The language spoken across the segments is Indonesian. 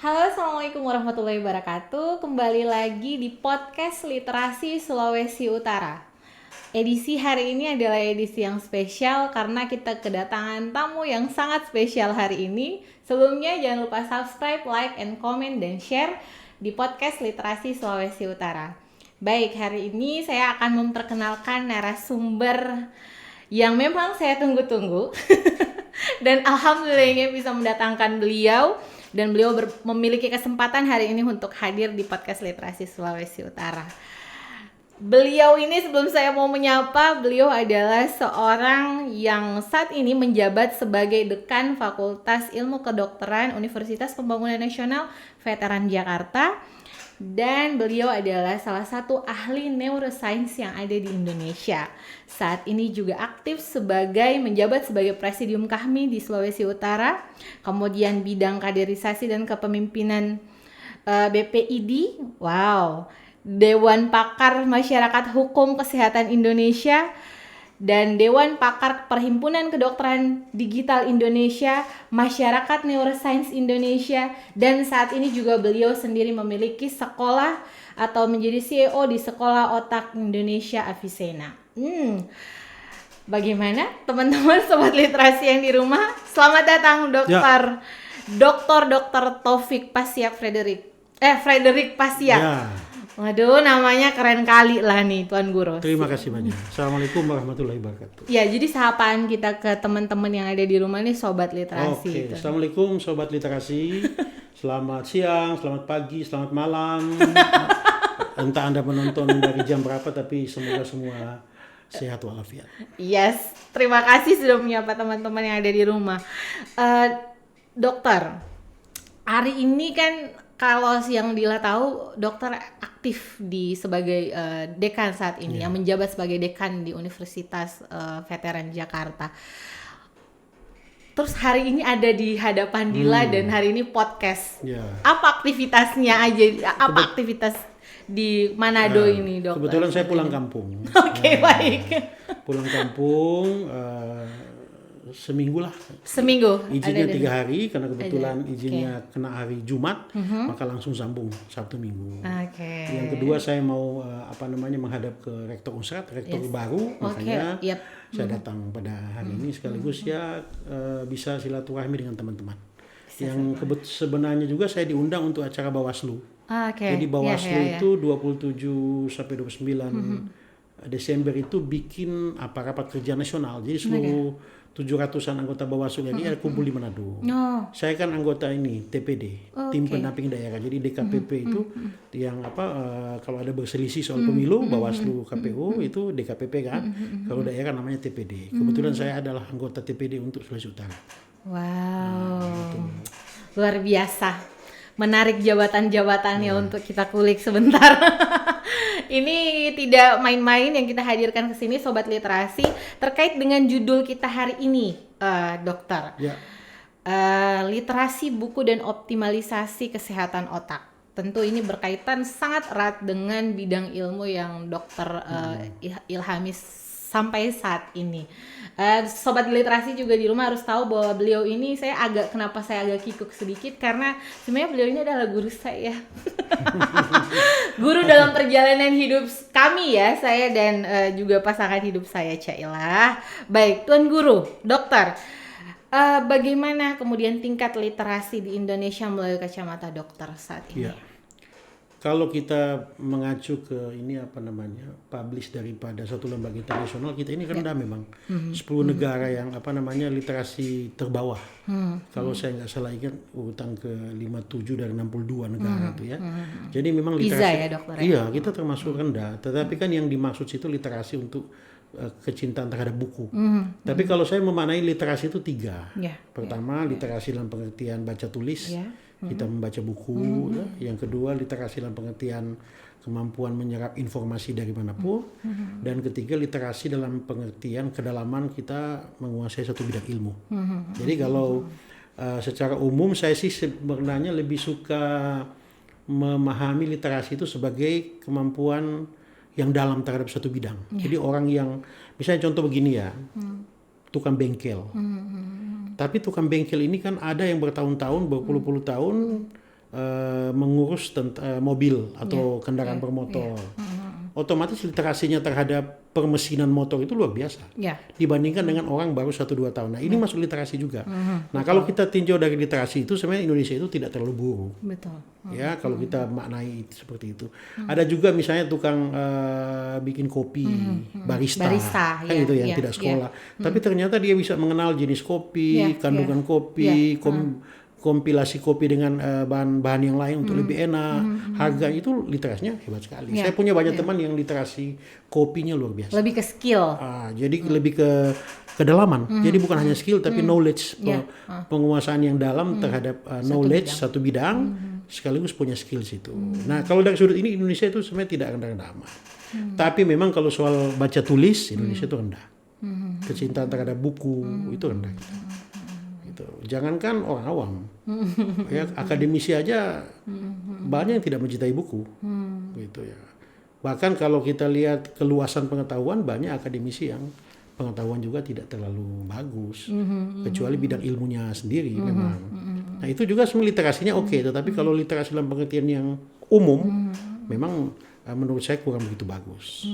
Halo, Assalamualaikum warahmatullahi wabarakatuh. Kembali lagi di podcast Literasi Sulawesi Utara. Edisi hari ini adalah edisi yang spesial karena kita kedatangan tamu yang sangat spesial hari ini. Sebelumnya jangan lupa subscribe, like, and comment, dan share di podcast Literasi Sulawesi Utara. Baik, hari ini saya akan memperkenalkan narasumber yang memang saya tunggu-tunggu. Dan alhamdulillahnya bisa mendatangkan beliau. Dan beliau memiliki kesempatan hari ini untuk hadir di podcast Literasi Sulawesi Utara. Beliau ini, sebelum saya mau menyapa, beliau adalah seorang yang saat ini menjabat sebagai Dekan Fakultas Ilmu Kedokteran Universitas Pembangunan Nasional Veteran Jakarta. Dan beliau adalah salah satu ahli neuroscience yang ada di Indonesia. Saat ini juga aktif menjabat sebagai Presidium Kahmi di Sulawesi Utara. Kemudian bidang kaderisasi dan kepemimpinan BPID. Wow. Dewan Pakar Masyarakat Hukum Kesehatan Indonesia dan Dewan Pakar Perhimpunan Kedokteran Digital Indonesia, Masyarakat Neuroscience Indonesia, dan saat ini juga beliau sendiri memiliki sekolah atau menjadi CEO di Sekolah Otak Indonesia Avicenna. Bagaimana teman-teman sobat literasi yang di rumah? Selamat datang Dr. Taufik Pasya Frederick Pasya. Ya. Waduh, namanya keren kali lah nih Tuan Guru. Terima kasih banyak. Assalamualaikum warahmatullahi wabarakatuh. Ya, jadi sapaan kita ke teman-teman yang ada di rumah nih Sobat Literasi. Oke, Assalamualaikum Sobat Literasi. Selamat siang, selamat pagi, selamat malam. Entah Anda menonton dari jam berapa, tapi semoga semua sehat walafiat. Yes, terima kasih sudah menyapa teman-teman yang ada di rumah. Dokter, hari ini kan kalau yang Dila tahu, dokter aktif sebagai dekan saat ini, yang menjabat sebagai dekan di Universitas Veteran Jakarta. Terus hari ini ada di hadapan Dila dan hari ini podcast. Apa aktivitasnya aja? Aktivitas di Manado ini, dokter? Kebetulan saya pulang kampung. Oke, baik. Pulang kampung seminggu lah. Seminggu. Izinnya 3 hari karena kebetulan izinnya kena hari Jumat, maka langsung sambung Sabtu Minggu. Yang kedua saya mau menghadap ke rektor Unsrat, rektor baru, makanya saya datang pada hari ini sekaligus bisa silaturahmi dengan teman-teman. Yang sebenarnya juga saya diundang untuk acara Bawaslu. Jadi Bawaslu itu 27 sampai 29 Desember itu bikin rapat kerja nasional. Jadi seluruh 700-an anggota Bawaslu ini ada kumpul di Manado. Saya kan anggota ini TPD, Tim Pendamping Daerah. Jadi DKPP itu yang kalau ada berselisih soal pemilu, Bawaslu KPU itu DKPP kan. Kalau daerah namanya TPD. Kebetulan saya adalah anggota TPD untuk Sulawesi Utara. Wow. Luar biasa. Menarik jabatan-jabatannya untuk kita kulik sebentar. Ini tidak main-main yang kita hadirkan ke sini Sobat Literasi terkait dengan judul kita hari ini, dokter. Literasi buku dan optimalisasi kesehatan otak. Tentu ini berkaitan sangat erat dengan bidang ilmu yang dokter ilhami sampai saat ini. Sobat Literasi juga di rumah harus tahu bahwa beliau ini kenapa saya agak kikuk sedikit karena sebenarnya beliau ini adalah guru saya. Guru dalam perjalanan hidup kami saya dan juga pasangan hidup saya, Cailah. Baik, Tuan Guru, dokter. Bagaimana kemudian tingkat literasi di Indonesia melalui kacamata dokter saat ini? Kalau kita mengacu ke publish daripada satu lembaga internasional, kita ini rendah memang. 10 negara yang literasi terbawah. Kalau saya nggak salah ingat urutan ke 57 dari 62 negara itu ya. Jadi memang literasi. Iya, kita termasuk rendah. Tetapi kan yang dimaksud situ literasi untuk kecintaan terhadap buku. Tapi kalau saya memaknai literasi itu 3. Pertama, literasi dalam pengertian baca tulis. Kita membaca buku. Yang kedua, literasi dalam pengertian kemampuan menyerap informasi dari manapun. Dan ketiga, literasi dalam pengertian kedalaman kita menguasai satu bidang ilmu. Jadi kalau secara umum saya sih sebenarnya lebih suka memahami literasi itu sebagai kemampuan yang dalam terhadap satu bidang. Jadi orang yang, misalnya contoh begini ya, tukang bengkel. Tapi tukang bengkel ini kan ada yang bertahun-tahun, berpuluh-puluh tahun mengurus mobil atau kendaraan bermotor. Otomatis literasinya terhadap permesinan motor itu luar biasa dibandingkan dengan orang baru 1-2 tahun. Nah ini masuk literasi juga. Nah kalau kita tinjau dari literasi itu sebenarnya Indonesia itu tidak terlalu buruk. Betul. Ya kalau kita maknai seperti itu. Ada juga misalnya tukang bikin kopi, barista kan itu yang tidak sekolah. Tapi ternyata dia bisa mengenal jenis kopi, kandungan kopi, kompilasi kopi dengan bahan-bahan yang lain untuk lebih enak. Harga itu literasinya hebat sekali. Saya punya banyak teman yang literasi kopinya luar biasa. Lebih ke skill. Jadi lebih ke kedalaman. Jadi bukan hanya skill tapi knowledge, penguasaan yang dalam terhadap knowledge satu bidang sekaligus punya skills itu. Nah, kalau dari sudut ini Indonesia itu sebenarnya tidak rendah amat. Tapi memang kalau soal baca tulis Indonesia itu rendah. Kecintaan terhadap buku itu rendah. Jangankan orang awam, ya akademisi aja banyak yang tidak mencintai buku, gitu ya. Bahkan kalau kita lihat keluasan pengetahuan, banyak akademisi yang pengetahuan juga tidak terlalu bagus, kecuali bidang ilmunya sendiri memang. Nah itu juga sebenarnya literasinya oke, tetapi kalau literasi dalam pengertian yang umum, memang menurut saya kurang begitu bagus,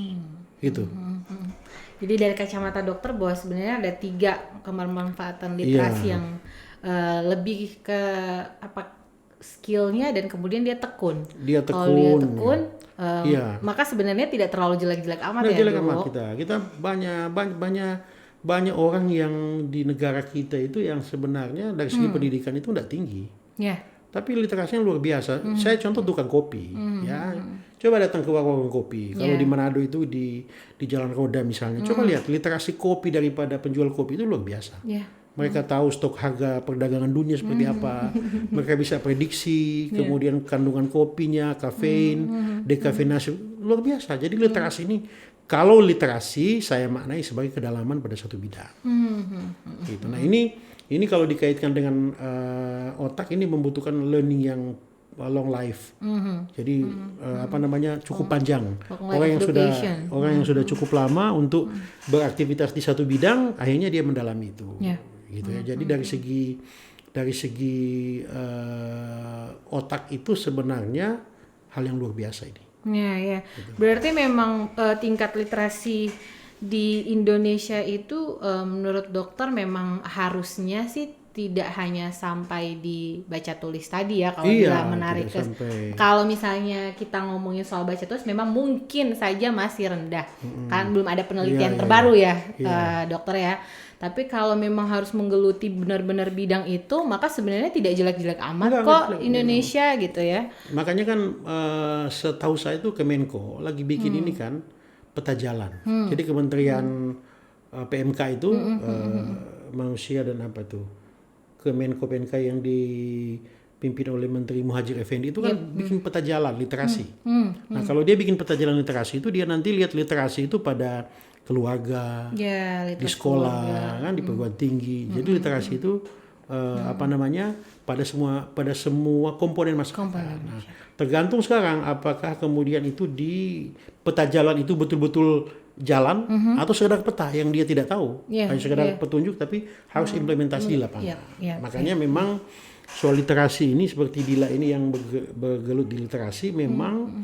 gitu. Jadi dari kacamata dokter bahwa sebenarnya ada 3 kebermanfaatan literasi yang lebih ke skillnya dan kemudian dia tekun. Kalau dia tekun, maka sebenarnya tidak terlalu jelek-jelek amat ya jelek Dok. amat kita banyak orang yang di negara kita itu yang sebenarnya dari segi pendidikan itu tidak tinggi. Tapi literasinya luar biasa. Saya contoh tukang kopi, ya. Coba datang ke warung kopi. Kalau di Manado itu di Jalan Roda misalnya, coba lihat literasi kopi daripada penjual kopi itu luar biasa. Mereka tahu stok harga perdagangan dunia seperti apa. Mereka bisa prediksi, kemudian kandungan kopinya, kafein, dekafeinasi, luar biasa. Jadi literasi ini, kalau literasi saya maknai sebagai kedalaman pada satu bidang. Gitu. Nah ini kalau dikaitkan dengan otak ini membutuhkan learning yang long life. Jadi cukup panjang. Orang yang sudah cukup lama untuk beraktivitas di satu bidang, akhirnya dia mendalami itu. Gitu ya. Jadi dari segi otak itu sebenarnya hal yang luar biasa ini. Gitu. Berarti memang tingkat literasi di Indonesia itu menurut dokter memang harusnya sih tidak hanya sampai di baca tulis tadi ya, kalau menarik kalau misalnya kita ngomongin soal baca tulis memang mungkin saja masih rendah. Kan belum ada penelitian terbaru dokter ya. Tapi kalau memang harus menggeluti benar-benar bidang itu, maka sebenarnya tidak jelek-jelek amat Indonesia gitu ya. Makanya kan setahu saya itu Kemenko lagi bikin ini kan peta jalan. Jadi Kementerian PMK itu manusia dan apa tuh Kemenko PMK yang dipimpin oleh Menteri Muhadjir Effendi itu kan bikin peta jalan literasi. Nah kalau dia bikin peta jalan literasi itu dia nanti lihat literasi itu pada keluarga, di sekolah, kan di perguruan tinggi. Jadi literasi itu pada semua komponen masyarakat. Nah, tergantung sekarang apakah kemudian itu di peta jalan itu betul-betul jalan atau sekedar peta yang dia tidak tahu, hanya sekedar petunjuk tapi harus implementasi di lapangan. Makanya memang soal literasi ini seperti Dila ini yang bergelut di literasi, memang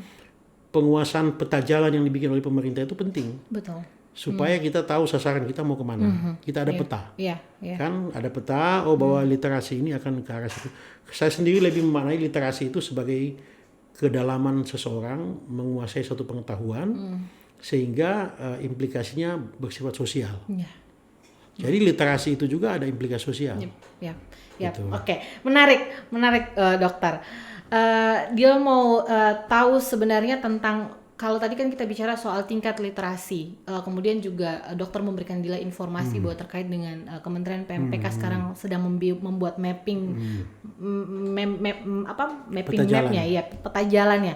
penguasaan peta jalan yang dibikin oleh pemerintah itu penting. Betul. Supaya kita tahu sasaran kita mau kemana. Kita ada peta. Kan ada peta, bahwa literasi ini akan ke arah situ. Saya sendiri lebih memaknai literasi itu sebagai kedalaman seseorang menguasai suatu pengetahuan sehingga implikasinya bersifat sosial. Jadi literasi itu juga ada implikasi sosial. Gitu. Oke, menarik dokter. Dia mau tahu sebenarnya tentang, kalau tadi kan kita bicara soal tingkat literasi, kemudian juga dokter memberikan Dila informasi bahwa terkait dengan Kementerian PMPK sekarang sedang membuat mapping, mapping mapnya, peta jalannya.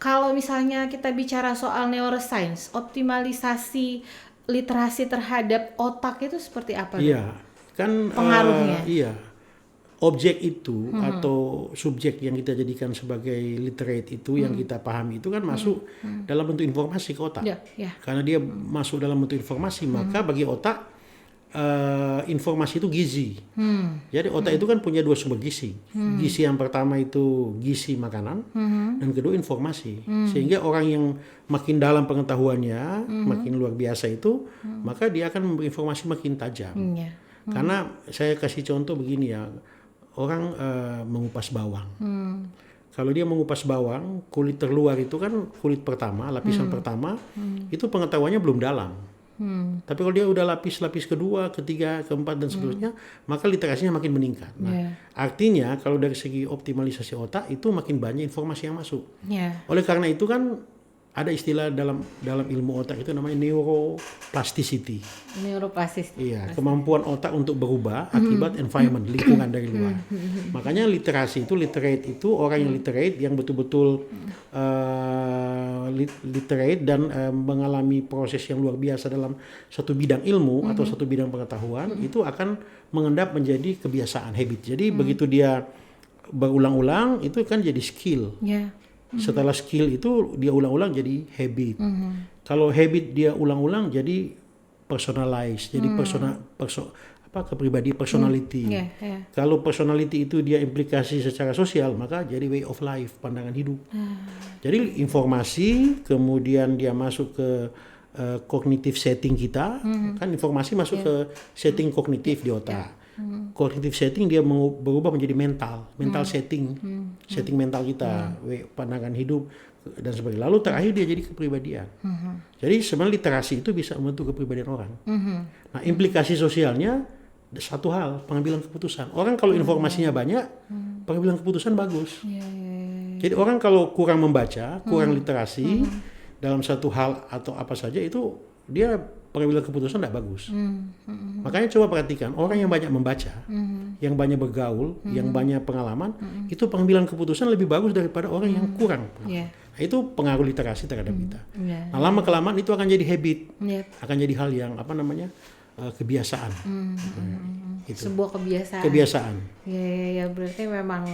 Kalau misalnya kita bicara soal neuroscience, optimalisasi literasi terhadap otak itu seperti apa? Iya, kan pengaruhnya. Objek itu atau subjek yang kita jadikan sebagai literate itu yang kita pahami itu kan masuk dalam bentuk informasi ke otak. Karena dia masuk dalam bentuk informasi, maka bagi otak informasi itu gizi. Jadi otak itu kan punya dua sumber gizi. Gizi yang pertama itu gizi makanan, dan kedua informasi. Sehingga orang yang makin dalam pengetahuannya, makin luar biasa itu, maka dia akan memberi informasi makin tajam. Karena saya kasih contoh begini ya, orang mengupas bawang. Kalau dia mengupas bawang, kulit terluar itu kan kulit pertama, lapisan pertama, itu pengetahuannya belum dalam. Tapi kalau dia udah lapis kedua, ketiga, keempat dan seterusnya, maka literasinya makin meningkat. Nah, artinya kalau dari segi optimalisasi otak itu makin banyak informasi yang masuk. Oleh karena itu kan ada istilah dalam ilmu otak itu namanya neuroplasticity. Iya, kemampuan otak untuk berubah akibat environment, lingkungan dari luar. Makanya literate itu orang yang literate, yang betul-betul literate dan mengalami proses yang luar biasa dalam satu bidang ilmu atau satu bidang pengetahuan, itu akan mengendap menjadi kebiasaan, habit. Jadi begitu dia berulang-ulang itu kan jadi skill. Setelah skill itu dia ulang-ulang jadi habit. Kalau habit dia ulang-ulang jadi personalize, jadi kepribadian, personality. Kalau personality itu dia implikasi secara sosial, maka jadi way of life, pandangan hidup. Jadi informasi kemudian dia masuk ke cognitive setting kita, kan informasi masuk ke setting kognitif di otak. Cognitive setting dia berubah menjadi mental setting, setting mental kita, pandangan hidup dan sebagainya. Lalu terakhir dia jadi kepribadian. Jadi sebenarnya literasi itu bisa membentuk kepribadian orang. Nah, implikasi sosialnya satu hal, pengambilan keputusan. Orang kalau informasinya banyak, pengambilan keputusan bagus. Jadi orang kalau kurang membaca, kurang literasi dalam satu hal atau apa saja, itu dia pengambilan keputusan tidak bagus. Makanya coba perhatikan orang yang banyak membaca, yang banyak bergaul, yang banyak pengalaman, itu pengambilan keputusan lebih bagus daripada orang yang kurang. Nah, itu pengaruh literasi terhadap kita. Nah, lama kelamaan itu akan jadi habit, akan jadi hal yang kebiasaan. Itu. Sebuah kebiasaan. Kebiasaan. Ya, berarti memang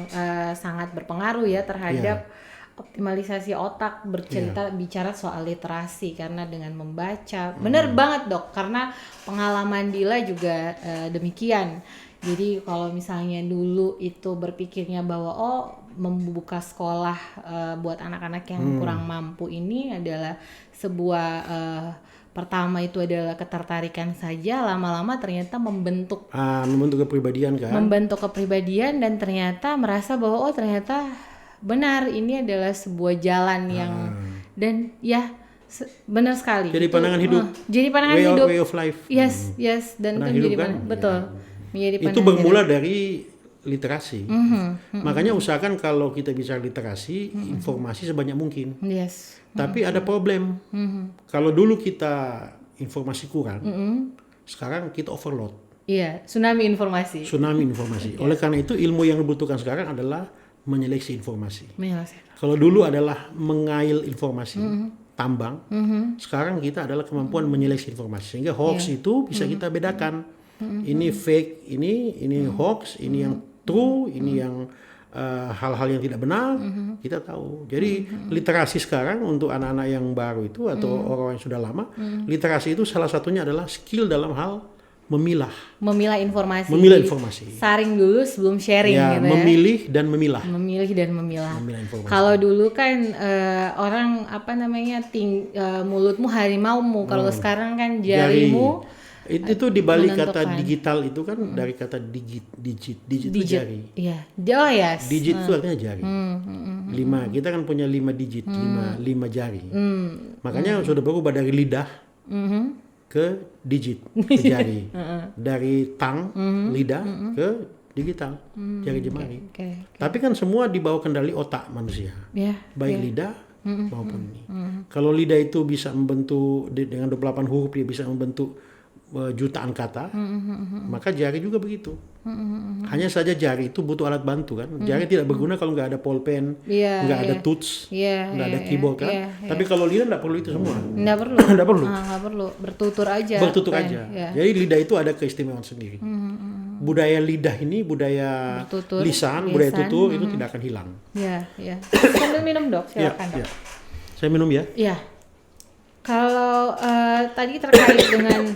sangat berpengaruh ya terhadap optimalisasi otak, bicara soal literasi, karena dengan membaca, benar banget Dok, karena pengalaman Dila juga demikian. Jadi kalau misalnya dulu itu berpikirnya bahwa membuka sekolah buat anak-anak yang kurang mampu ini adalah sebuah pertama itu adalah ketertarikan saja, lama-lama ternyata membentuk kepribadian kan. Membentuk kepribadian dan ternyata merasa bahwa ternyata benar, ini adalah sebuah jalan yang dan benar sekali. Jadi pandangan hidup. Jadi pandangan hidup. Way of life. Yes, dan itu menjadi betul. Menjadi itu bermula dari literasi. Makanya usahakan kalau kita bicara literasi, informasi sebanyak mungkin. Tapi ada problem. Kalau dulu kita informasi kurang, sekarang kita overload. Iya, tsunami informasi. Oleh karena itu ilmu yang dibutuhkan sekarang adalah menyeleksi informasi. Kalau dulu adalah mengail informasi, tambang, sekarang kita adalah kemampuan menyeleksi informasi. Sehingga hoax itu bisa kita bedakan. Ini fake, ini hoax, ini yang true, ini yang hal-hal yang tidak benar, kita tahu. Jadi literasi sekarang untuk anak-anak yang baru itu atau orang yang sudah lama, literasi itu salah satunya adalah skill dalam hal memilah informasi. Saring dulu sebelum sharing gitu ya. Memilih dan memilah informasi. Kalau dulu kan orang mulutmu harimaumu, kalau sekarang kan jarimu. Itu dibalik kata digital itu kan dari kata digit itu jari. Iya. Digit itu artinya jari. 5, kita kan punya 5 digit, 5 jari. Makanya sudah berubah dari lidah ke digit, ke jari. Dari tang, lidah ke digital, jari jemari. Tapi kan semua di bawah kendali otak manusia. Baik lidah maupun ini. Kalau lidah itu bisa membentuk dengan 28 huruf, dia bisa membentuk jutaan kata, maka jari juga begitu. Hanya saja jari itu butuh alat bantu kan. Jari tidak berguna kalau nggak ada pulpen, nggak ada touch, nggak ada keyboard kan. Tapi kalau lidah nggak perlu itu semua. Nggak perlu. Bertutur aja. Jadi lidah itu ada keistimewaan sendiri. Budaya lidah ini, budaya lisan, budaya tutur itu tidak akan hilang. Sambil minum Dok, silakan Dok. Saya minum ya. Kalau tadi terkait dengan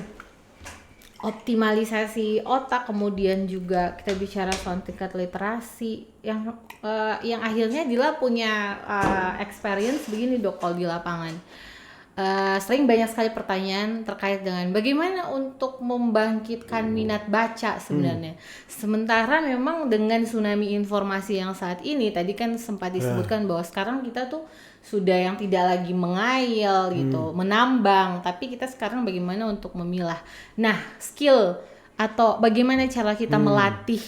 optimalisasi otak, kemudian juga kita bicara soal tingkat literasi yang akhirnya Dila punya experience begini Dok kalau di lapangan. Sering banyak sekali pertanyaan terkait dengan bagaimana untuk membangkitkan minat baca sebenarnya. Sementara memang dengan tsunami informasi yang saat ini, tadi kan sempat disebutkan bahwa sekarang kita tuh sudah yang tidak lagi mengail gitu, menambang, tapi kita sekarang bagaimana untuk memilah. Nah, skill atau bagaimana cara kita melatih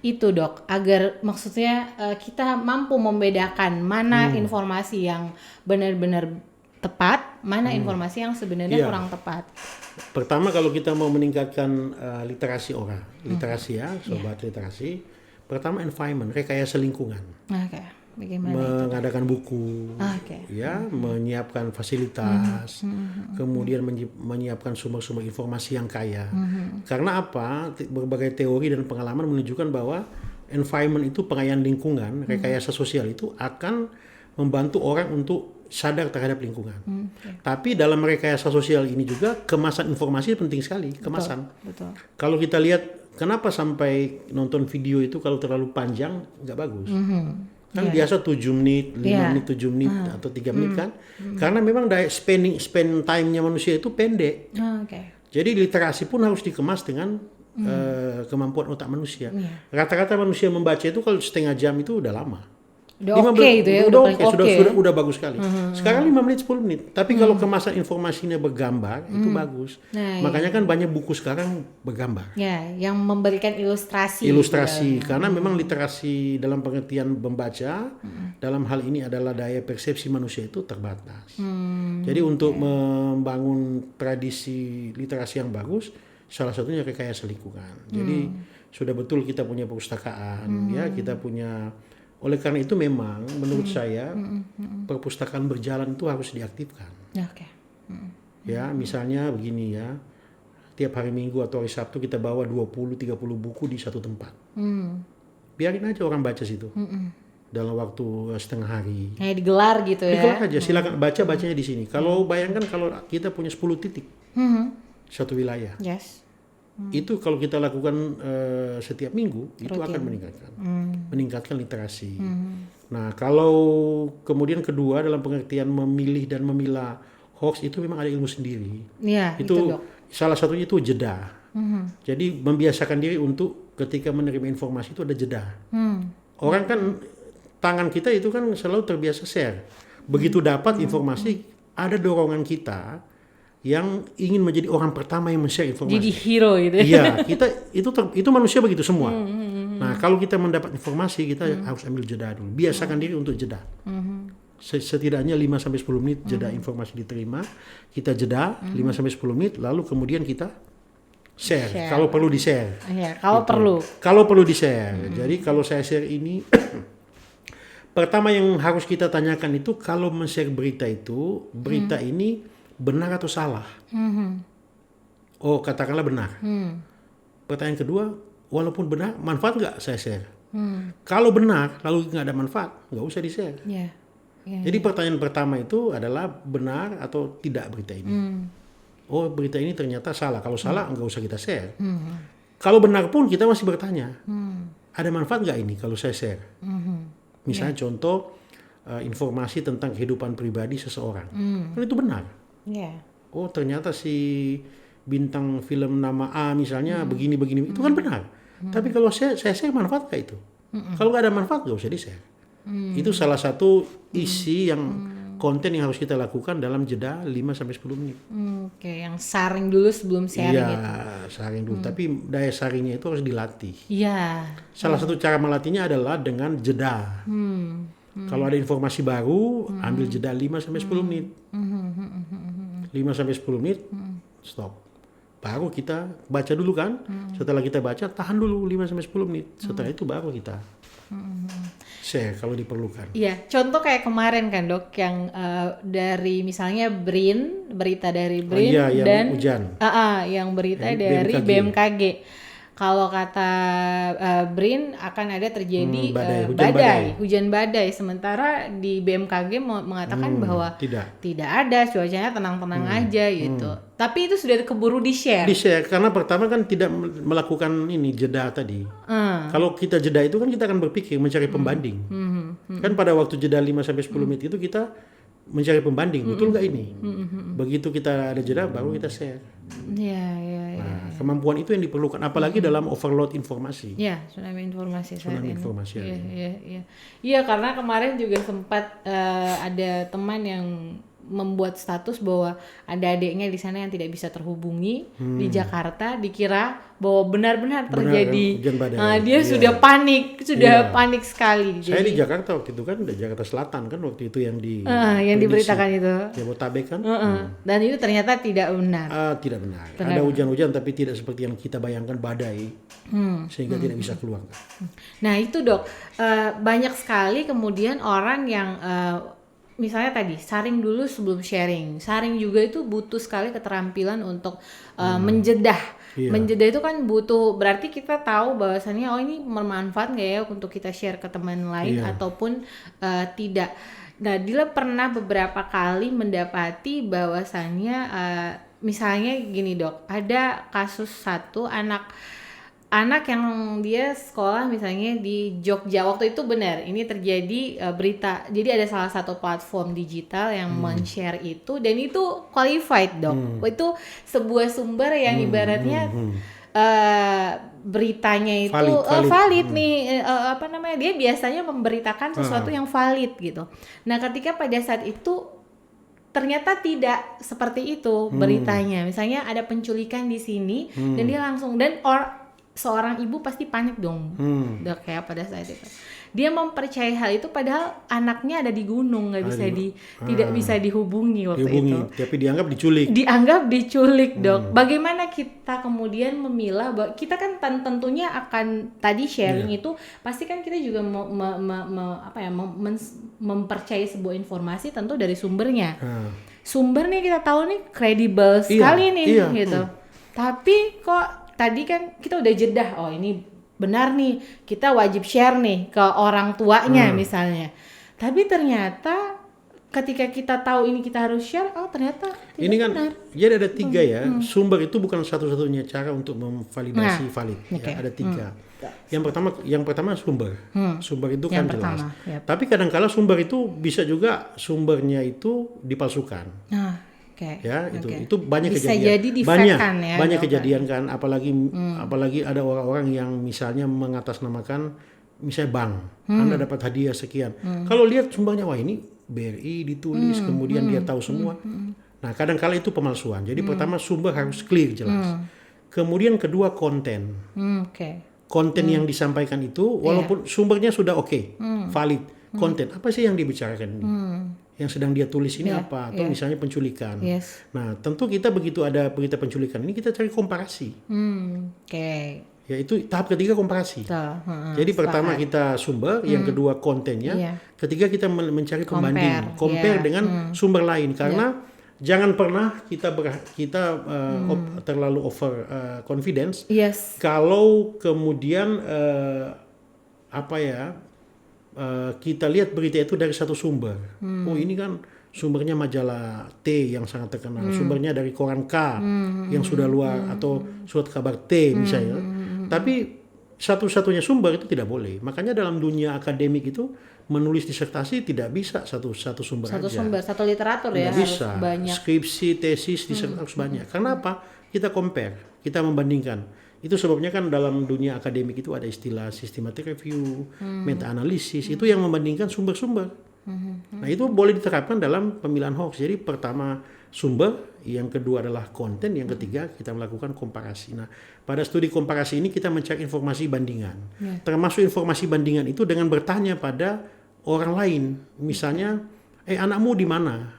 itu Dok, agar maksudnya kita mampu membedakan mana informasi yang benar-benar tepat, mana informasi yang sebenarnya kurang tepat. Pertama kalau kita mau meningkatkan literasi orang, literasi ya, sobat literasi. Pertama environment, rekayasa lingkungan. Oke, bagaimana mengadakan buku, ya, menyiapkan fasilitas, kemudian menyiapkan sumber-sumber informasi yang kaya. Karena apa? Berbagai teori dan pengalaman menunjukkan bahwa environment itu pengayaan lingkungan, rekayasa sosial itu akan membantu orang untuk sadar terhadap lingkungan. Tapi dalam rekayasa sosial ini juga kemasan informasi penting sekali, kemasan. Betul. Kalau kita lihat kenapa sampai nonton video itu kalau terlalu panjang nggak bagus. Kan biasa 7 menit, 5 menit, 7 menit atau 3 menit kan. Karena memang spend time-nya manusia itu pendek. Jadi literasi pun harus dikemas dengan kemampuan otak manusia. Rata-rata manusia membaca itu kalau setengah jam itu udah lama. Udah oke itu ya, udah bagus sekali. Sekarang 5 menit 10 menit. Tapi kalau kemasan informasinya bergambar itu bagus. Makanya kan banyak buku sekarang bergambar. Ya, yang memberikan ilustrasi. Karena memang literasi dalam pengertian membaca dalam hal ini adalah daya persepsi manusia itu terbatas. Jadi untuk membangun tradisi literasi yang bagus, salah satunya rekayasa lingkungan. Jadi sudah betul kita punya perpustakaan, ya, kita punya. Oleh karena itu memang menurut saya perpustakaan berjalan itu harus diaktifkan. Ya, misalnya begini ya, tiap hari Minggu atau hari Sabtu kita bawa 20-30 buku di satu tempat. Biarin aja orang baca situ. Dalam waktu setengah hari. Kayak digelar gitu ya. Digelar aja, silakan bacanya di sini. Kalau bayangkan kalau kita punya 10 titik. Satu wilayah. Itu kalau kita lakukan setiap minggu itu akan meningkatkan literasi. Nah, kalau kemudian kedua dalam pengertian memilih dan memilah hoax itu memang ada ilmu sendiri. Itu salah satunya itu jeda. Jadi membiasakan diri untuk ketika menerima informasi itu ada jeda. Orang kan tangan kita itu kan selalu terbiasa share. Begitu dapat informasi ada dorongan kita yang ingin menjadi orang pertama yang men-share informasi. Jadi hero gitu. Iya, kita itu manusia begitu semua. Nah, kalau kita mendapat informasi kita harus ambil jeda dulu. Biasakan diri untuk jeda. Setidaknya 5 sampai 10 menit jeda informasi diterima, kita jeda 5 sampai 10 menit lalu kemudian kita share. Kalau perlu di-share. Kalau perlu di-share. Jadi kalau saya share ini pertama yang harus kita tanyakan itu kalau men-share berita itu, berita ini benar atau salah? Oh, katakanlah benar. Pertanyaan kedua, walaupun benar, manfaat nggak saya share? Kalau benar, lalu nggak ada manfaat, nggak usah di-share. Jadi pertanyaan pertama itu adalah benar atau tidak berita ini. Oh, berita ini ternyata salah. Kalau salah, nggak usah kita share. Kalau benar pun kita masih bertanya, ada manfaat nggak ini kalau saya share? Misalnya contoh, informasi tentang kehidupan pribadi seseorang. Kan itu benar. Oh, ternyata si bintang film nama A misalnya begini itu kan benar. Tapi kalau saya share manfaat gak itu? Kalau nggak ada manfaat gak usah di share. Itu salah satu isi yang konten yang harus kita lakukan dalam jeda 5 sampai 10 menit. Yang saring dulu sebelum sharing gitu. Saring dulu. Tapi daya saringnya itu harus dilatih. Salah satu cara melatihnya adalah dengan jeda. Kalau ada informasi baru, ambil jeda 5 sampai 10 menit. 5 sampai 10 menit, stop. Baru kita baca dulu kan. Setelah kita baca, tahan dulu 5 sampai 10 menit. Setelah itu baru kita share kalau diperlukan. Iya, contoh kayak kemarin kan Dok, yang dari misalnya berita dari BRIN yang dan hujan. Yang berita dari BMKG. Kalau kata BRIN akan ada terjadi hujan badai. Sementara di BMKG mengatakan bahwa tidak ada, cuacanya tenang-tenang aja gitu. Tapi itu sudah keburu di-share. Di-share karena pertama kan tidak melakukan jeda tadi. Kalau kita jeda itu kan kita akan berpikir mencari pembanding. Kan pada waktu jeda 5-10 menit itu kita mencari pembanding, betul nggak ini? Begitu kita ada jeda baru kita share. Nah, kemampuan itu yang diperlukan, apalagi dalam overload informasi. Tsunami informasi. Iya, karena kemarin juga sempat ada teman yang membuat status bahwa ada adiknya di sana yang tidak bisa terhubungi di Jakarta, dikira bahwa benar-benar terjadi hujan badai. Dia sudah panik sekali. Saya di Jakarta waktu itu kan, di Jakarta Selatan kan waktu itu yang diberitakan itu. Jabodetabek kan. Dan itu ternyata tidak benar. Tidak benar. Ada hujan-hujan tapi tidak seperti yang kita bayangkan badai, sehingga tidak bisa keluar. Nah itu Dok, banyak sekali kemudian orang yang misalnya tadi saring dulu sebelum sharing. Saring juga itu butuh sekali keterampilan untuk menjedah. Menjedah itu kan butuh, berarti kita tahu bahwasannya ini bermanfaat nggak ya untuk kita share ke teman lain ataupun tidak. Nah, Dila pernah beberapa kali mendapati bahwasannya misalnya gini Dok, ada kasus satu anak yang dia sekolah misalnya di Jogja. Waktu itu benar, ini terjadi berita. Jadi ada salah satu platform digital yang men-share itu, dan itu qualified Dok. Itu sebuah sumber yang ibaratnya beritanya itu valid nih, dia biasanya memberitakan sesuatu yang valid gitu. Nah, ketika pada saat itu ternyata tidak seperti itu beritanya. Misalnya ada penculikan di sini dan dia langsung seorang ibu pasti panik dong. Udah kayak pada saat itu. Dia mempercayai hal itu padahal anaknya ada di gunung, tidak bisa dihubungi waktu itu. Tapi dianggap diculik. Dok. Bagaimana kita kemudian memilah bahwa kita kan tentunya akan tadi sharing itu pasti kan kita juga mempercayai sebuah informasi tentu dari sumbernya. Sumbernya kita tahu nih kredibel sekali gitu. Tapi kok tadi kan kita udah jedah, ini benar nih, kita wajib share nih ke orang tuanya misalnya. Tapi ternyata ketika kita tahu ini kita harus share, ternyata tidak ini kan benar. Jadi ada 3 sumber itu bukan satu-satunya cara untuk memvalidasi valid. Ada 3. Yang pertama sumber. Sumber itu kan jelas. Tapi kadang-kala sumber itu bisa juga sumbernya itu dipalsukan. Itu banyak bisa kejadian. Jadi banyak kejadian kan, apalagi ada orang-orang yang misalnya mengatasnamakan misalnya bank, Anda dapat hadiah sekian. Kalau lihat sumbernya, wah ini BRI ditulis, kemudian dia tahu semua. Nah, kadang-kala itu pemalsuan. Jadi pertama sumber harus clear, jelas. Kemudian kedua konten. Konten yang disampaikan itu walaupun sumbernya sudah valid. Konten apa sih yang dibicarakan ini? Yang sedang dia tulis ini apa? Atau misalnya penculikan. Nah, tentu kita begitu ada berita penculikan ini kita cari komparasi. Ya, itu tahap ketiga komparasi. Jadi pertama kita sumber, yang kedua kontennya, ketiga kita mencari pembanding, compare dengan sumber lain, karena jangan pernah kita terlalu over confidence. Kalau kemudian kita lihat berita itu dari satu sumber. Ini kan sumbernya majalah T yang sangat terkenal, sumbernya dari koran K yang sudah luar, atau surat kabar T misalnya. Tapi satu-satunya sumber itu tidak boleh. Makanya dalam dunia akademik itu menulis disertasi tidak bisa satu sumber aja. Satu literatur tidak harus bisa. Banyak. Skripsi, tesis, disertasi harus banyak. Karena apa? Kita compare, kita membandingkan. Itu sebabnya kan dalam dunia akademik itu ada istilah systematic review, meta-analisis, itu yang membandingkan sumber-sumber. Nah, itu boleh diterapkan dalam pemilihan hoax. Jadi pertama sumber, yang kedua adalah konten, yang ketiga kita melakukan komparasi. Nah, pada studi komparasi ini kita mencari informasi bandingan. Termasuk informasi bandingan itu dengan bertanya pada orang lain. Misalnya, anakmu di mana?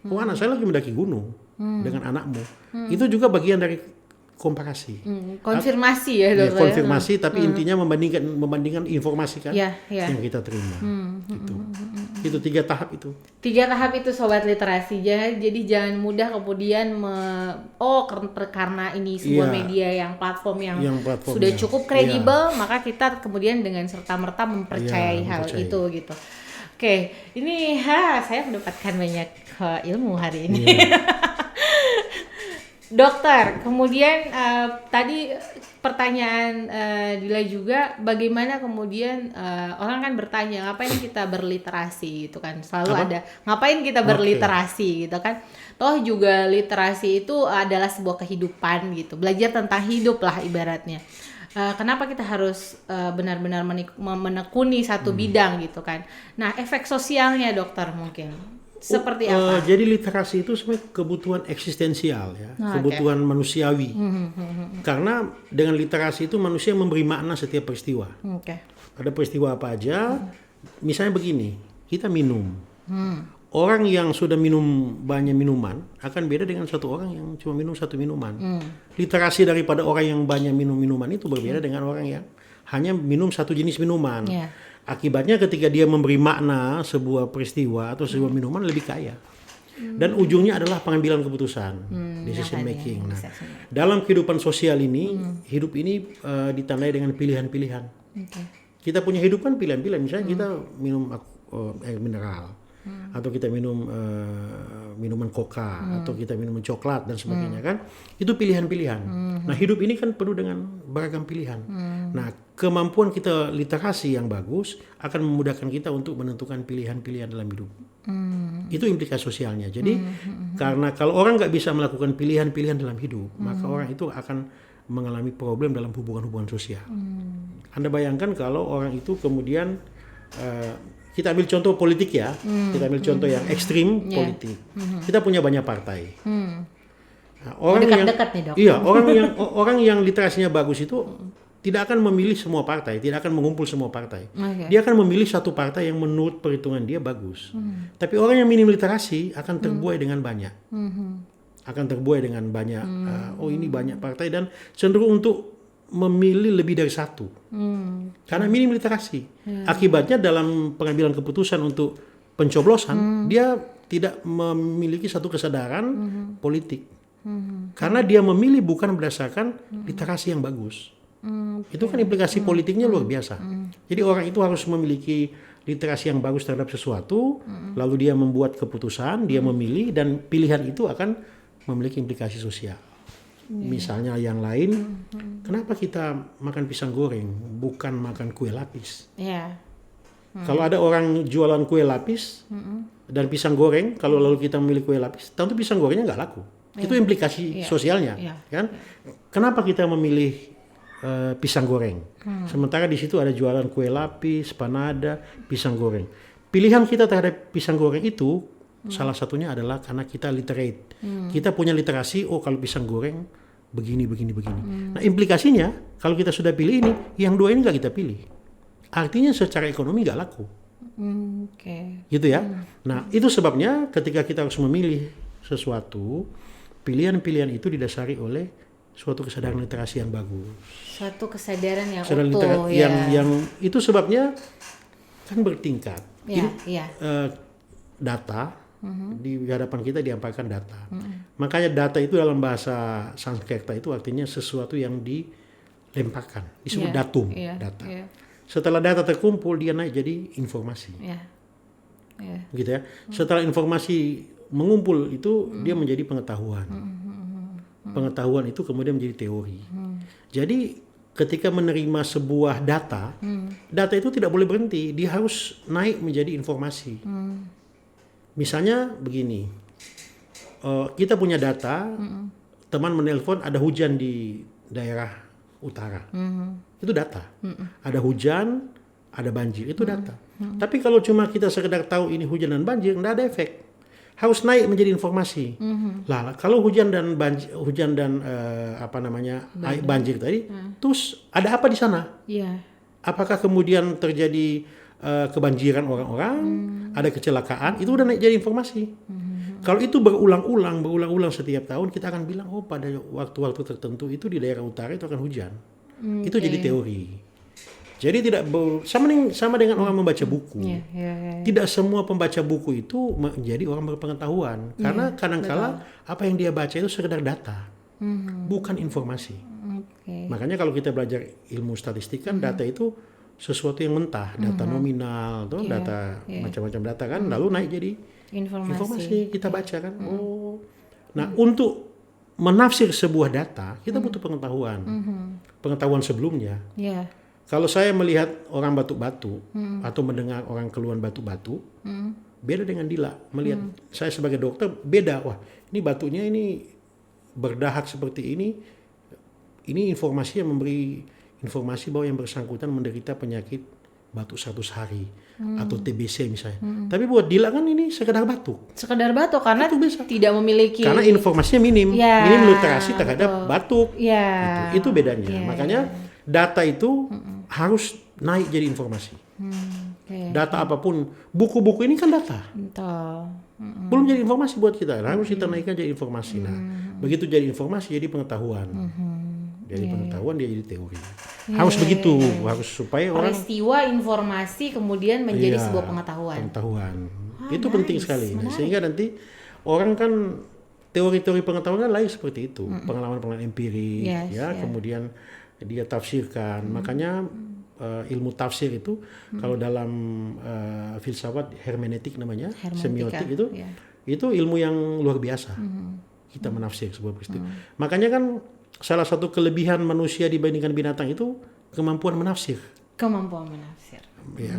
Anak saya lagi mendaki gunung dengan anakmu. Itu juga bagian dari komparasi. Konfirmasi ya dokter. Konfirmasi, tapi intinya membandingkan informasi kan yang kita terima. Gitu. Itu 3 tahap itu. 3 tahap itu sobat literasi. Jadi jangan mudah kemudian karena ini sebuah Iya. media yang platform yang platformnya. sudah cukup kredibel, maka kita kemudian dengan serta-merta mempercayai Iya, hal mempercayai. itu gitu. Oke, ini saya mendapatkan banyak ilmu hari ini. Dokter, kemudian tadi pertanyaan Dila juga, bagaimana kemudian orang kan bertanya ngapain kita berliterasi gitu kan, selalu ada ngapain kita berliterasi gitu kan, toh juga literasi itu adalah sebuah kehidupan gitu, belajar tentang hidup lah ibaratnya. Kenapa kita harus benar-benar menekuni satu bidang gitu kan. Nah, efek sosialnya dokter mungkin seperti apa? Jadi literasi itu sebenarnya kebutuhan eksistensial ya, kebutuhan manusiawi. Karena dengan literasi itu manusia memberi makna setiap peristiwa. Ada peristiwa apa aja, misalnya begini, kita minum. Orang yang sudah minum banyak minuman akan beda dengan satu orang yang cuma minum satu minuman. Literasi daripada orang yang banyak minum minuman itu berbeda dengan orang yang hanya minum satu jenis minuman. Akibatnya ketika dia memberi makna sebuah peristiwa atau sebuah minuman lebih kaya. Dan ujungnya adalah pengambilan keputusan, decision making. Nah, dalam kehidupan sosial ini, hidup ini ditandai dengan pilihan-pilihan. Kita punya hidup kan pilihan-pilihan. Misalnya kita minum air mineral, atau kita minum minuman coca, atau kita minum coklat dan sebagainya kan. Itu pilihan-pilihan. Nah, hidup ini kan penuh dengan beragam pilihan. Nah, kemampuan kita literasi yang bagus akan memudahkan kita untuk menentukan pilihan-pilihan dalam hidup. Itu implikasi sosialnya. Jadi karena kalau orang nggak bisa melakukan pilihan-pilihan dalam hidup, maka orang itu akan mengalami problem dalam hubungan-hubungan sosial. Anda bayangkan kalau orang itu kemudian kita ambil contoh politik ya, kita ambil contoh yang ekstrim politik. Kita punya banyak partai. Nah, Dekat-dekat nih dok. Iya, orang yang literasinya bagus itu tidak akan memilih semua partai, tidak akan mengumpul semua partai. Dia akan memilih satu partai yang menurut perhitungan dia bagus. Tapi orang yang minim literasi akan terbuai dengan banyak. Akan terbuai dengan banyak, ini banyak partai dan cenderung untuk memilih lebih dari satu. Karena minim literasi. Akibatnya dalam pengambilan keputusan untuk pencoblosan, dia tidak memiliki satu kesadaran politik. Karena dia memilih bukan berdasarkan literasi yang bagus. Itu kan implikasi politiknya luar biasa. Jadi orang itu harus memiliki literasi yang bagus terhadap sesuatu, lalu dia membuat keputusan, dia memilih, dan pilihan itu akan memiliki implikasi sosial. Misalnya yang lain, kenapa kita makan pisang goreng bukan makan kue lapis? Kalau ada orang jualan kue lapis dan pisang goreng, kalau lalu kita memilih kue lapis, tentu pisang gorengnya nggak laku. Itu implikasi sosialnya, kan? Kenapa kita memilih pisang goreng? Sementara di situ ada jualan kue lapis, panada, pisang goreng. Pilihan kita terhadap pisang goreng itu salah satunya adalah karena kita literate. Kita punya literasi, kalau pisang goreng begini. Nah, implikasinya kalau kita sudah pilih ini, yang dua ini nggak kita pilih. Artinya secara ekonomi nggak laku. Gitu ya. Nah, itu sebabnya ketika kita harus memilih sesuatu, pilihan-pilihan itu didasari oleh suatu kesadaran literasi yang bagus. Suatu kesadaran yang utuh. Yang itu sebabnya kan bertingkat. Data di hadapan kita diampaikan data. Makanya data itu dalam bahasa Sanskerta itu artinya sesuatu yang dilemparkan, disebut datum, data. Setelah data terkumpul dia naik jadi informasi. Gitu ya. Setelah informasi mengumpul itu dia menjadi pengetahuan. Pengetahuan itu kemudian menjadi teori. Jadi ketika menerima sebuah data, data itu tidak boleh berhenti, dia harus naik menjadi informasi. Misalnya begini, kita punya data, teman menelpon ada hujan di daerah utara, itu data. Ada hujan, ada banjir, itu data. Tapi kalau cuma kita sekedar tahu ini hujan dan banjir, nggak ada efek. Harus naik menjadi informasi. Lah, kalau hujan dan banjir tadi, terus ada apa di sana? Apakah kemudian terjadi kebanjiran orang-orang, ada kecelakaan, itu udah naik jadi informasi. Kalau itu berulang-ulang setiap tahun, kita akan bilang, pada waktu-waktu tertentu itu di daerah utara itu akan hujan. Itu jadi teori. Jadi sama dengan orang membaca buku. Tidak semua pembaca buku itu menjadi orang berpengetahuan. Karena kadang-kala apa yang dia baca itu sekedar data, bukan informasi. Makanya kalau kita belajar ilmu statistik kan data itu sesuatu yang mentah, data nominal, tuh data macam-macam data kan, lalu naik jadi informasi kita baca kan. Nah untuk menafsir sebuah data kita butuh pengetahuan, pengetahuan sebelumnya. Kalau saya melihat orang batuk-batuk atau mendengar orang keluhan batuk-batuk, beda dengan Dila. Melihat saya sebagai dokter beda. Wah, ini batuknya ini berdahak seperti ini. Ini informasi yang memberi informasi bahwa yang bersangkutan menderita penyakit batuk 100 hari atau TBC misalnya. Tapi buat Dila kan ini sekedar batuk. Sekedar batuk karena tidak memiliki. Karena informasinya minim literasi terhadap batuk. Itu bedanya. Makanya data itu harus naik jadi informasi. Data apapun, buku-buku ini kan data. Belum jadi informasi buat kita, harus kita naikkan jadi informasi. Nah, begitu jadi informasi jadi pengetahuan. Jadi pengetahuan dia jadi teori. Harus begitu, harus supaya orang peristiwa informasi kemudian menjadi sebuah pengetahuan. Itu penting sekali. Sehingga nanti orang kan teori-teori pengetahuan kan lain seperti itu, pengalaman-pengalaman empirik, kemudian dia tafsirkan. Makanya ilmu tafsir itu kalau dalam filsafat hermeneutik namanya, semiotik itu ilmu yang luar biasa. Kita menafsir sebuah peristiwa. Makanya kan salah satu kelebihan manusia dibandingkan binatang itu kemampuan menafsir.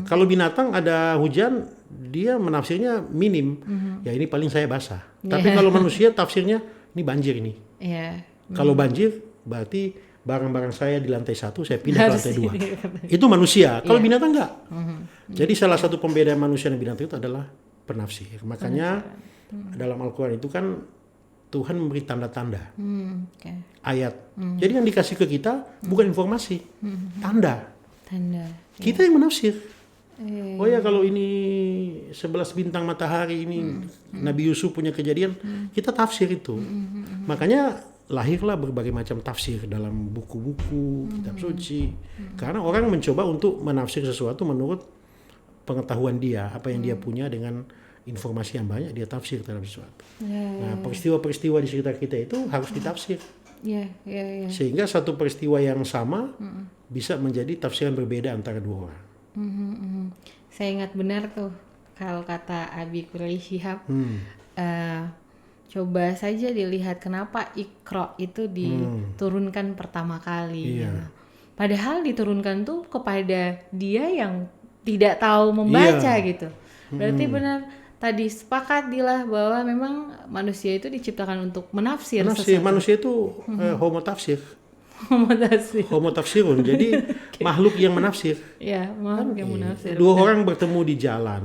Kalau binatang ada hujan dia menafsirnya minim. Ya ini paling saya basah. Tapi kalau manusia tafsirnya ini banjir ini. Kalau banjir berarti barang-barang saya di lantai 1 saya pindah ke lantai 2. Itu manusia. Kalau binatang enggak. Jadi salah satu pembeda manusia dan binatang itu adalah penafsir. Makanya dalam Al-Quran itu kan Tuhan memberi tanda-tanda, ayat. Jadi yang dikasih ke kita bukan informasi, tanda. Kita yang menafsir. Oh ya kalau ini 11 bintang matahari ini Nabi Yusuf punya kejadian, kita tafsir itu. Makanya lahirlah berbagai macam tafsir dalam buku-buku, kitab suci. Karena orang mencoba untuk menafsir sesuatu menurut pengetahuan dia, apa yang dia punya dengan informasi yang banyak dia tafsir terhadap sesuatu. Nah, peristiwa-peristiwa di sekitar kita itu harus ditafsir. Sehingga satu peristiwa yang sama bisa menjadi tafsiran berbeda antara dua orang. Saya ingat benar tuh kalau kata Abi Kurli Shihab, coba saja dilihat kenapa Iqra itu diturunkan pertama kali. Gitu. Padahal diturunkan tuh kepada dia yang tidak tahu membaca gitu. Berarti benar tadi sepakat Dila bahwa memang manusia itu diciptakan untuk menafsir. Manusia itu homo tafsir. Homo tafsirun. Jadi makhluk yang menafsir. Makhluk yang menafsir. Dua orang bertemu di jalan,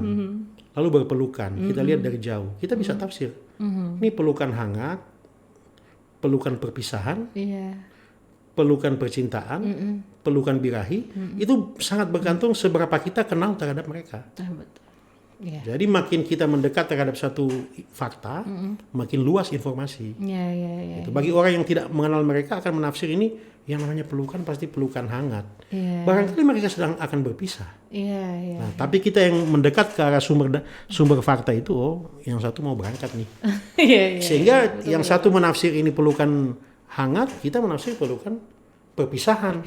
lalu berpelukan. Kita lihat dari jauh, kita bisa tafsir. Ini pelukan hangat, pelukan perpisahan, pelukan percintaan, pelukan birahi. Itu sangat bergantung seberapa kita kenal terhadap mereka. Jadi makin kita mendekat terhadap satu fakta, makin luas informasi. Gitu. Bagi orang yang tidak mengenal mereka akan menafsir ini yang namanya pelukan pasti pelukan hangat. Barangkali mereka sedang akan berpisah. Nah, tapi kita yang mendekat ke arah sumber fakta itu, yang satu mau berangkat nih. Sehingga yang satu menafsir ini pelukan hangat, kita menafsir pelukan perpisahan.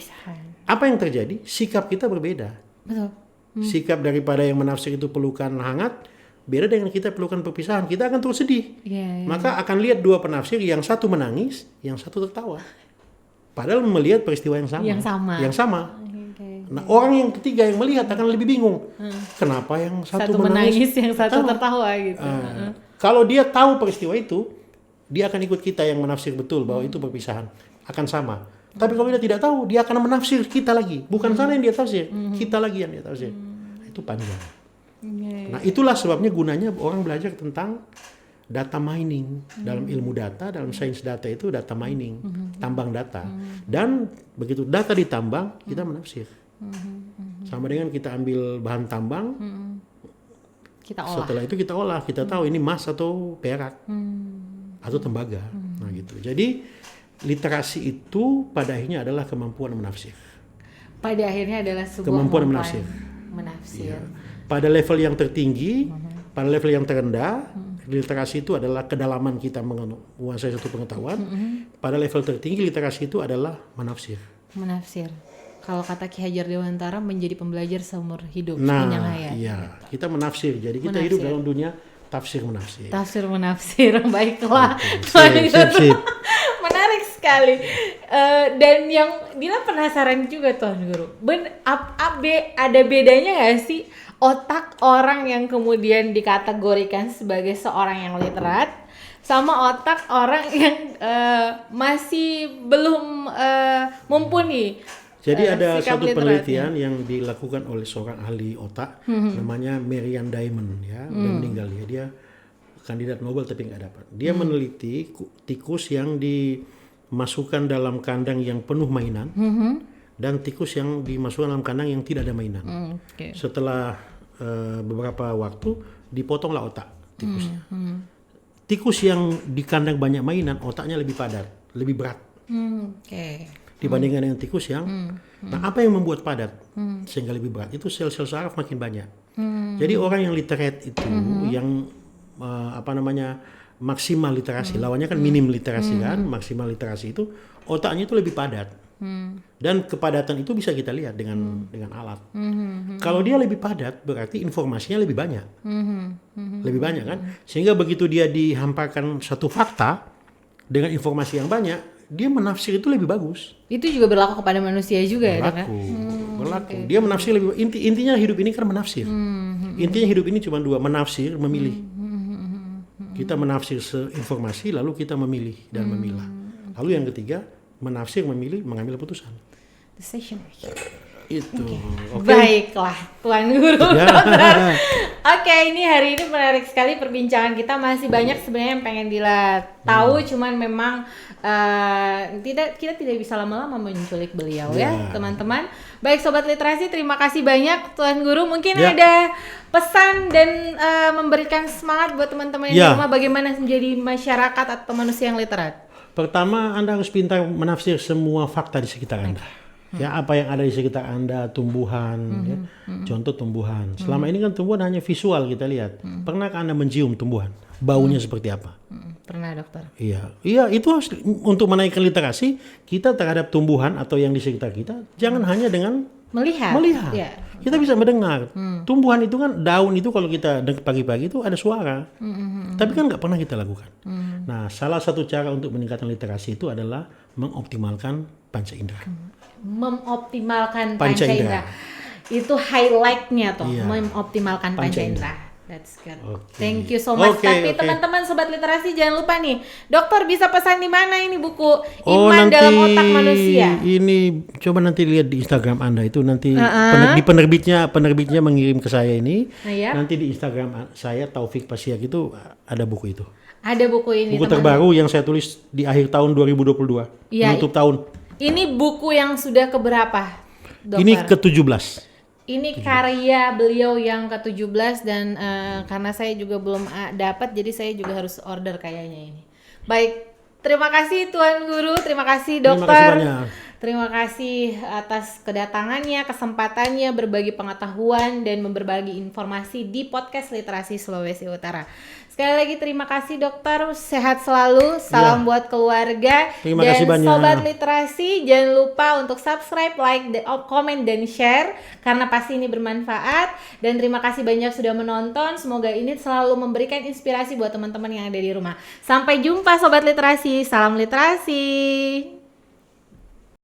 Apa yang terjadi? Sikap kita berbeda. Sikap daripada yang menafsir itu pelukan hangat beda dengan kita pelukan perpisahan, kita akan terus sedih. Maka akan lihat dua penafsir, yang satu menangis, yang satu tertawa, padahal melihat peristiwa yang sama. Nah, orang yang ketiga yang melihat akan lebih bingung, kenapa yang satu menangis yang satu tertawa gitu. Kalau dia tahu peristiwa itu, dia akan ikut kita yang menafsir betul bahwa itu perpisahan, akan sama. Tapi kalau dia tidak tahu, dia akan menafsir kita lagi. Bukan sana yang dia tafsir, kita lagi yang dia tafsir. Itu panjang. Nah, itulah sebabnya gunanya orang belajar tentang data mining. Dalam ilmu data, dalam sains data itu data mining, tambang data. Dan begitu data ditambang, kita menafsir. Sama dengan kita ambil bahan tambang, kita olah. Setelah itu kita olah, kita tahu ini emas atau perak atau tembaga. Nah gitu. Jadi literasi itu pada akhirnya adalah kemampuan menafsir. pada akhirnya adalah sebuah kemampuan menafsir. Iya. Pada level yang tertinggi, pada level yang terendah, literasi itu adalah kedalaman kita menguasai satu pengetahuan. Pada level tertinggi literasi itu adalah menafsir. Kalau kata Ki Hajar Dewantara, menjadi pembelajar seumur hidup. Nah, iya, kita menafsir. Jadi kita hidup dalam dunia tafsir menafsir. Tafsir menafsir, baiklah. Sip. Menarik sekali. Dan yang Dila penasaran juga Tuan Guru. Ada bedanya nggak sih otak orang yang kemudian dikategorikan sebagai seorang yang literat sama otak orang yang masih belum mumpuni? Jadi ada satu penelitian yang dilakukan oleh seorang ahli otak, namanya Marian Diamond, ya, udah meninggal ya. Dia kandidat Nobel tapi nggak dapat. Dia meneliti tikus yang dimasukkan dalam kandang yang penuh mainan dan tikus yang dimasukkan dalam kandang yang tidak ada mainan. Setelah beberapa waktu dipotonglah otak tikusnya. Tikus yang di kandang banyak mainan otaknya lebih padat, lebih berat. Dibandingkan dengan tikus yang nah apa yang membuat padat sehingga lebih berat itu sel-sel saraf makin banyak. Jadi orang yang literate itu yang maksimal literasi, lawannya kan minim literasi kan, maksimal literasi itu otaknya itu lebih padat. Dan kepadatan itu bisa kita lihat dengan alat. Kalau dia lebih padat berarti informasinya lebih banyak. Lebih banyak kan? Sehingga begitu dia dihamparkan satu fakta dengan informasi yang banyak, dia menafsir itu lebih bagus. Itu juga berlaku kepada manusia juga ya, Dok? Berlaku. Dia menafsir lebih intinya hidup ini kan menafsir. Intinya hidup ini cuma dua, menafsir, memilih. Kita menafsir informasi lalu kita memilih dan memilah. Lalu yang ketiga, menafsir, memilih, mengambil keputusan. Decision making. Itu. Baiklah, Tuan Guru. Oke, ini hari ini menarik sekali perbincangan kita. Masih banyak sebenarnya yang pengen Dila tahu, cuman memang kita tidak bisa lama-lama menculik beliau ya, teman-teman. Baik Sobat Literasi, terima kasih banyak Tuan Guru. Mungkin ada pesan dan memberikan semangat buat teman-teman yang di rumah bagaimana menjadi masyarakat atau manusia yang literat. Pertama, Anda harus pintar menafsir semua fakta di sekitar Anda. Ya, apa yang ada di sekitar Anda, tumbuhan, ya. Contoh tumbuhan. Selama ini kan tumbuhan hanya visual kita lihat. Pernahkah Anda mencium tumbuhan? Baunya seperti apa? Pernah, Dokter. Iya, itu harus untuk menaikkan literasi kita terhadap tumbuhan atau yang di sekitar kita. Jangan hanya dengan melihat. Ya. Kita bisa mendengar. Tumbuhan itu kan, daun itu kalau kita pagi-pagi itu ada suara. Tapi kan nggak pernah kita lakukan. Nah, salah satu cara untuk meningkatkan literasi itu adalah mengoptimalkan panca indera. Memoptimalkan panca indera. Itu highlight-nya tuh, memoptimalkan panca indera. That's good. Thank you so much. Tapi teman-teman Sobat Literasi jangan lupa nih, Dokter bisa pesan di mana ini buku Iman dalam Otak Manusia? Ini coba nanti lihat di Instagram Anda itu nanti di penerbitnya mengirim ke saya ini. Nanti di Instagram saya Taufik Pasiak itu ada buku itu. Ada buku ini. Buku terbaru yang saya tulis di akhir tahun 2022. Menutup tahun. Ini buku yang sudah keberapa, Dokter? Ini ke-17. Ini karya beliau yang ke-17 dan karena saya juga belum dapat, jadi saya juga harus order kayaknya ini. Baik, terima kasih Tuan Guru, terima kasih Dokter. Terima kasih banyak. Terima kasih atas kedatangannya, kesempatannya berbagi pengetahuan dan berbagi informasi di podcast Literasi Sulawesi Utara. Sekali lagi terima kasih Dokter, sehat selalu, salam buat keluarga. Terima kasih banyak. Sobat Literasi jangan lupa untuk subscribe, like, komen dan share karena pasti ini bermanfaat. Dan terima kasih banyak sudah menonton, semoga ini selalu memberikan inspirasi buat teman-teman yang ada di rumah. Sampai jumpa Sobat Literasi, salam literasi.